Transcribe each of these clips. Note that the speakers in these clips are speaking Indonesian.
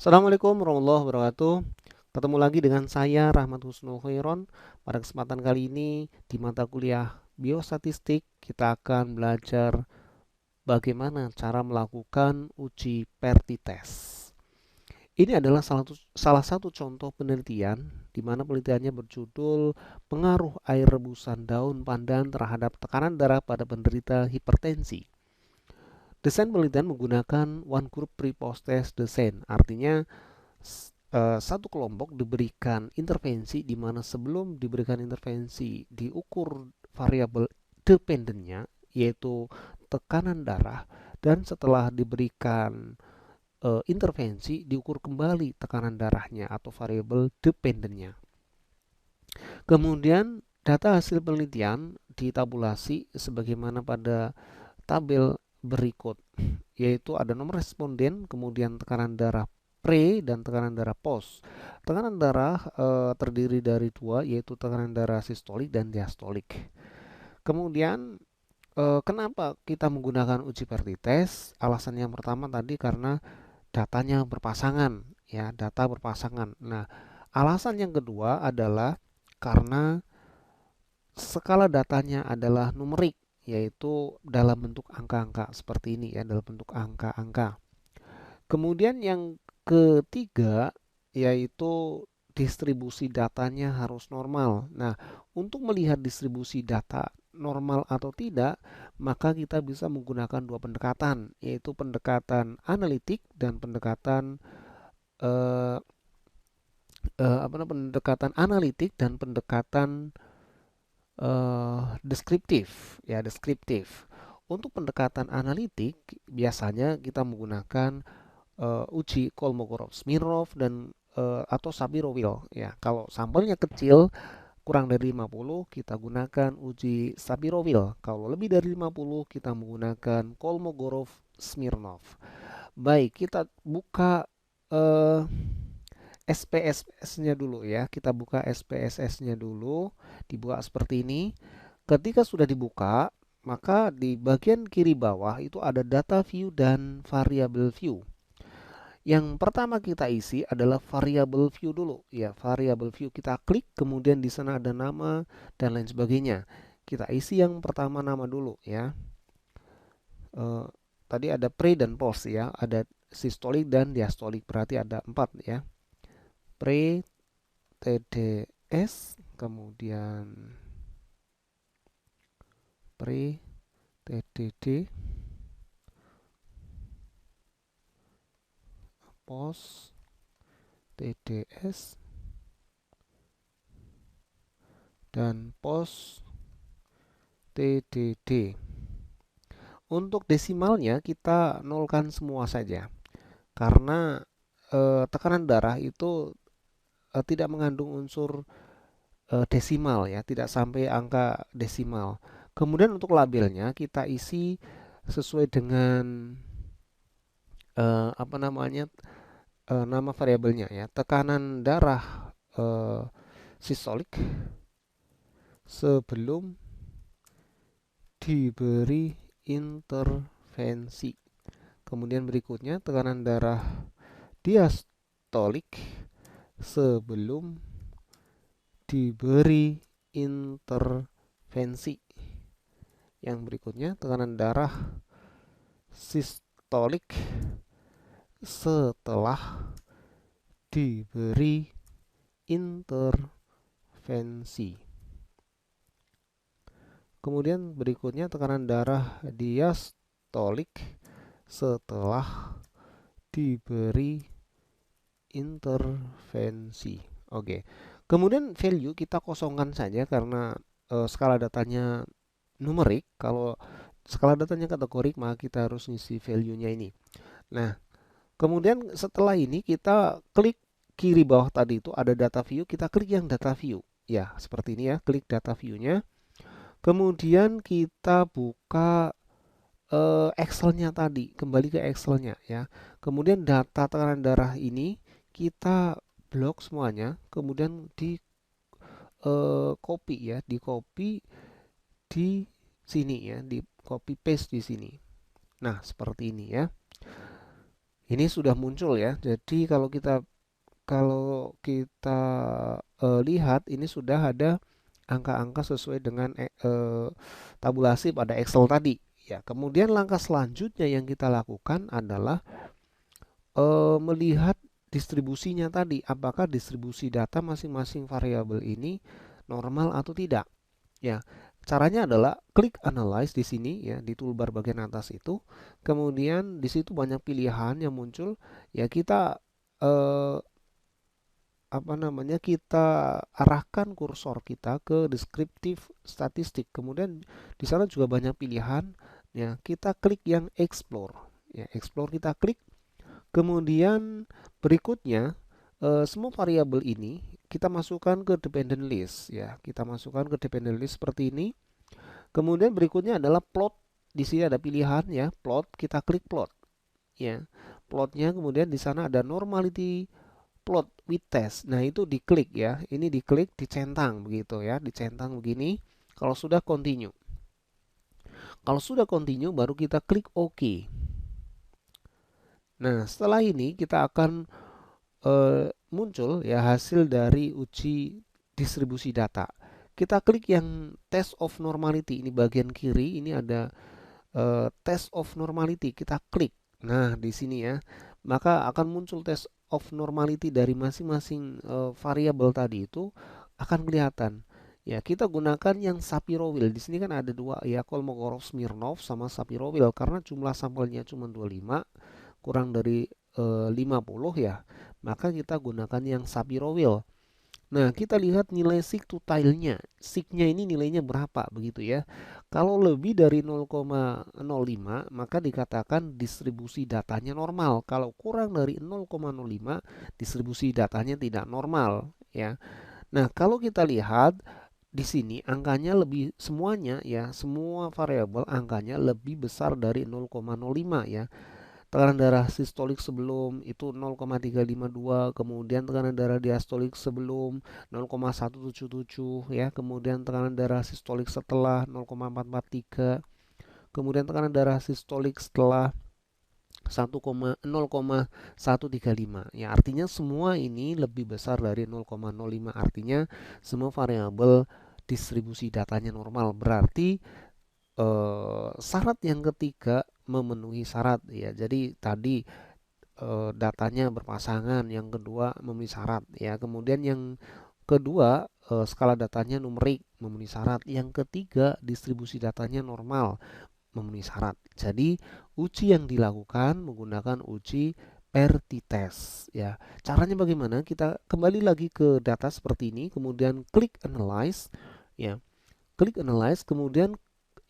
Assalamualaikum warahmatullahi wabarakatuh. Ketemu lagi dengan saya Rahmat Husnul Khairon. Pada kesempatan kali ini di mata kuliah Biostatistik kita akan belajar bagaimana cara melakukan uji Pertitest. Ini adalah salah satu contoh penelitian di mana penelitiannya berjudul pengaruh air rebusan daun pandan terhadap tekanan darah pada penderita hipertensi. Desain penelitian menggunakan one group pre-post test design, artinya satu kelompok diberikan intervensi di mana sebelum diberikan intervensi diukur variabel dependennya yaitu tekanan darah, dan setelah diberikan intervensi diukur kembali tekanan darahnya atau variabel dependennya. Kemudian data hasil penelitian ditabulasi sebagaimana pada tabel berikut, yaitu ada nomor responden, kemudian tekanan darah pre dan tekanan darah post. Tekanan darah terdiri dari dua, yaitu tekanan darah sistolik dan diastolik. Kemudian kenapa kita menggunakan uji Pertitest? Alasan yang pertama tadi karena datanya berpasangan, ya, data berpasangan. Nah, alasan yang kedua adalah karena skala datanya adalah numerik, yaitu dalam bentuk angka-angka seperti ini, ya, dalam bentuk angka-angka. Kemudian yang ketiga yaitu distribusi datanya harus normal. Nah, untuk melihat distribusi data normal atau tidak, maka kita bisa menggunakan dua pendekatan, yaitu pendekatan analitik dan eh, pendekatan analitik dan pendekatan deskriptif, ya, deskriptif. Untuk pendekatan analitik biasanya kita menggunakan uji Kolmogorov-Smirnov dan atau Sapir-Wheel, ya. Kalau sampelnya kecil kurang dari 50 kita gunakan uji Sapir-Wheel. Kalau lebih dari 50 kita menggunakan Kolmogorov-Smirnov. Baik, kita buka eh, SPSS-nya dulu, ya. Kita buka SPSS-nya dulu, dibuka seperti ini. Ketika sudah dibuka, maka di bagian kiri bawah itu ada data view dan variable view. Yang pertama kita isi adalah variable view dulu, ya. Variable view kita klik, kemudian di sana ada nama dan lain sebagainya. Kita isi yang pertama nama dulu, ya. Eh, Tadi ada pre dan post, ya. Ada sistolik dan diastolik, berarti ada 4, ya. Pre, TDS, kemudian pre, TDD, post, TDS, dan post TDD. Untuk desimalnya kita nolkan semua saja karena tekanan darah itu tidak mengandung unsur desimal, ya, tidak sampai angka desimal. Kemudian untuk labelnya kita isi sesuai dengan apa namanya, nama variabelnya, ya. Tekanan darah sistolik sebelum diberi intervensi. Kemudian berikutnya tekanan darah diastolik sebelum diberi intervensi. Yang berikutnya tekanan darah sistolik setelah diberi intervensi. Kemudian berikutnya tekanan darah diastolik setelah diberi intervensi. Oke. Kemudian value kita kosongkan saja karena skala datanya numerik. Kalau skala datanya kategorik maka kita harus ngisi value-nya ini. Nah, kemudian setelah ini kita klik kiri bawah tadi itu ada data view, kita klik yang data view. Ya, seperti ini, ya, klik data view-nya. Kemudian kita buka Excel-nya tadi, kembali ke Excel-nya, ya. Kemudian data tekanan darah ini kita blok semuanya, kemudian di copy, ya, di copy di sini, ya, di copy paste di sini. Nah, seperti ini, ya. Ini sudah muncul ya. Jadi kalau kita lihat ini sudah ada angka-angka sesuai dengan tabulasi pada Excel tadi. Ya, kemudian langkah selanjutnya yang kita lakukan adalah melihat distribusinya tadi, apakah distribusi data masing-masing variabel ini normal atau tidak. Ya, caranya adalah klik analyze di sini ya, di toolbar bagian atas itu. Kemudian di situ banyak pilihan yang muncul. Ya, kita eh, kita arahkan kursor kita ke deskriptif statistik. Kemudian di sana juga banyak pilihan. Ya, kita klik yang explore. Ya, explore kita klik. Kemudian berikutnya semua variabel ini kita masukkan ke dependent list ya. Kita masukkan ke dependent list seperti ini. Kemudian berikutnya adalah plot. Di sini ada pilihan ya, plot. Kita klik plot ya. Plotnya kemudian di sana ada normality plot with test. Nah, itu diklik ya. Ini diklik, dicentang begitu ya, dicentang begini. Kalau sudah continue. Kalau sudah continue baru kita klik OK. Nah, setelah ini kita akan muncul ya hasil dari uji distribusi data. Kita klik yang test of normality, ini bagian kiri, ini ada test of normality, kita klik. Nah, di sini ya, maka akan muncul test of normality dari masing-masing variabel tadi itu akan kelihatan. Ya, kita gunakan yang Shapiro-Wilk. Di sini kan ada dua ya, Kolmogorov-Smirnov sama Shapiro-Wilk karena jumlah sampelnya cuma 25, kurang dari 50 ya. Maka kita gunakan yang Shapiro-Wilk. Nah, kita lihat nilai sig to tile-nya. Sig-nya ini nilainya berapa begitu ya. Kalau lebih dari 0,05 maka dikatakan distribusi datanya normal. Kalau kurang dari 0,05 distribusi datanya tidak normal ya. Nah, kalau kita lihat di sini angkanya lebih semuanya ya, semua variabel angkanya lebih besar dari 0,05 ya. Tekanan darah sistolik sebelum itu 0,352, kemudian tekanan darah diastolik sebelum 0,177 ya, kemudian tekanan darah sistolik setelah 0,443, kemudian tekanan darah sistolik setelah 0,135 ya, artinya semua ini lebih besar dari 0,05, artinya semua variabel distribusi datanya normal. Berarti syarat yang ketiga memenuhi syarat ya. Jadi tadi datanya berpasangan, yang kedua memenuhi syarat ya. Kemudian yang kedua skala datanya numerik memenuhi syarat. Yang ketiga distribusi datanya normal memenuhi syarat. Jadi uji yang dilakukan menggunakan uji per t-test ya. Caranya bagaimana? Kita kembali lagi ke data seperti ini, kemudian klik analyze ya. Klik analyze, kemudian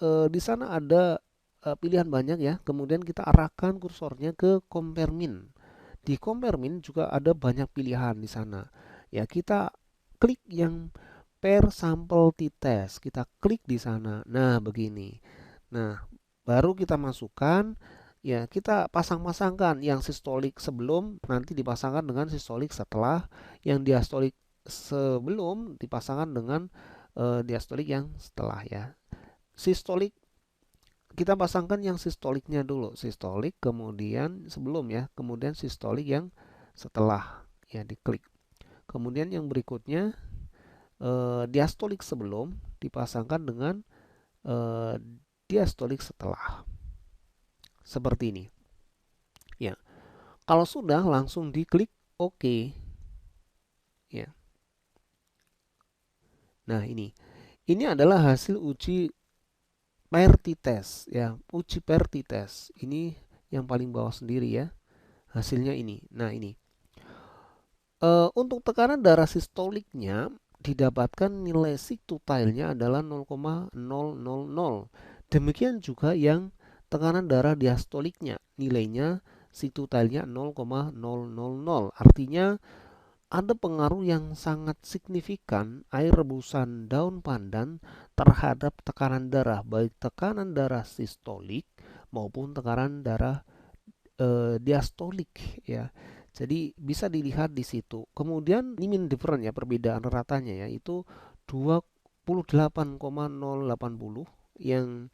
di sana ada pilihan banyak ya. Kemudian kita arahkan kursornya ke compare min. Di compare min juga ada banyak pilihan di sana. Ya, kita klik yang per sampel t-test. Kita klik di sana. Nah, begini. Nah, baru kita masukkan ya, kita pasang-pasangkan yang sistolik sebelum nanti dipasangkan dengan sistolik setelah, yang diastolik sebelum dipasangkan dengan diastolik yang setelah ya. Sistolik kita pasangkan yang sistoliknya dulu, sistolik kemudian sebelum ya, kemudian sistolik yang setelah ya, diklik. Kemudian yang berikutnya diastolik sebelum dipasangkan dengan eh, diastolik setelah, seperti ini ya. Kalau sudah langsung diklik OK ya. Nah, ini adalah hasil uji per t-test ya, uji per t-test ini yang paling bawah sendiri ya, hasilnya ini. Nah, ini untuk tekanan darah sistoliknya didapatkan nilai sig to tile-nya adalah 0,000. Demikian juga yang tekanan darah diastoliknya, nilainya sig to tile-nya 0,000. Artinya ada pengaruh yang sangat signifikan air rebusan daun pandan terhadap tekanan darah, baik tekanan darah sistolik maupun tekanan darah diastolik ya. Jadi bisa dilihat di situ. Kemudian ini mean difference ya, perbedaan ratanya ya, itu 28,080 yang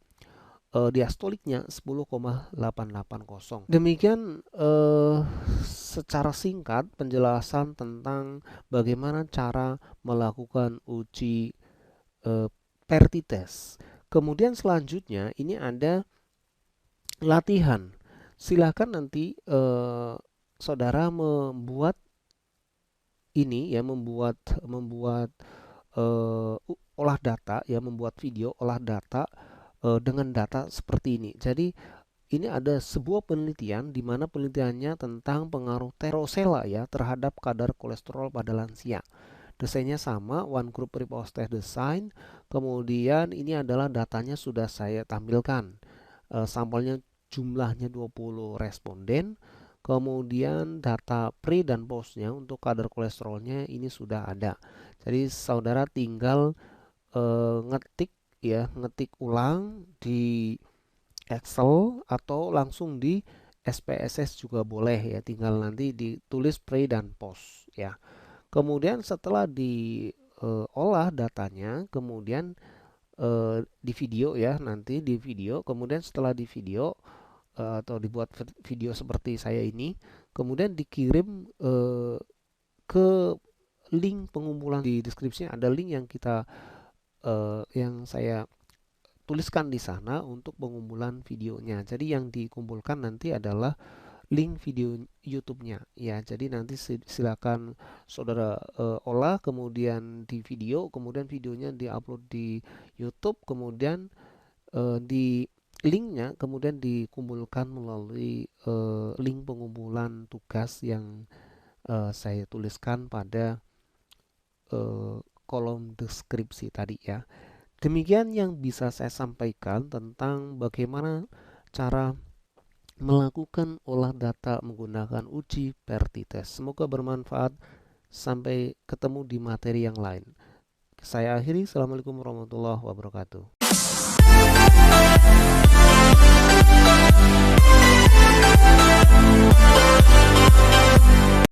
diastoliknya 10,880. Demikian secara singkat penjelasan tentang bagaimana cara melakukan uji PERTI test. Kemudian selanjutnya ini ada latihan. Silahkan nanti saudara membuat ini ya, membuat olah data ya, membuat video olah data dengan data seperti ini. Jadi ini ada sebuah penelitian di mana penelitiannya tentang pengaruh terosela ya terhadap kadar kolesterol pada lansia. Desainnya sama, one group pre-post test design. Kemudian ini adalah datanya sudah saya tampilkan. Sampelnya jumlahnya 20 responden. Kemudian data pre dan postnya untuk kadar kolesterolnya ini sudah ada. Jadi saudara tinggal ngetik ya, ngetik ulang di Excel atau langsung di SPSS juga boleh ya, tinggal nanti ditulis pre dan post ya. Kemudian setelah diolah datanya, kemudian di video ya, nanti di video, kemudian setelah di video atau dibuat video seperti saya ini, kemudian dikirim ke link pengumpulan. Di deskripsinya ada link yang saya tuliskan di sana untuk pengumpulan videonya. Jadi yang dikumpulkan nanti adalah link video YouTube-nya ya. Jadi nanti silakan saudara olah, kemudian di video, kemudian videonya diupload di YouTube, kemudian di linknya kemudian dikumpulkan melalui link pengumpulan tugas yang saya tuliskan pada kolom deskripsi tadi ya. Demikian yang bisa saya sampaikan tentang bagaimana cara melakukan olah data menggunakan uji PERTI test. Semoga bermanfaat. Sampai ketemu di materi yang lain. Saya akhiri. Assalamualaikum warahmatullahi wabarakatuh.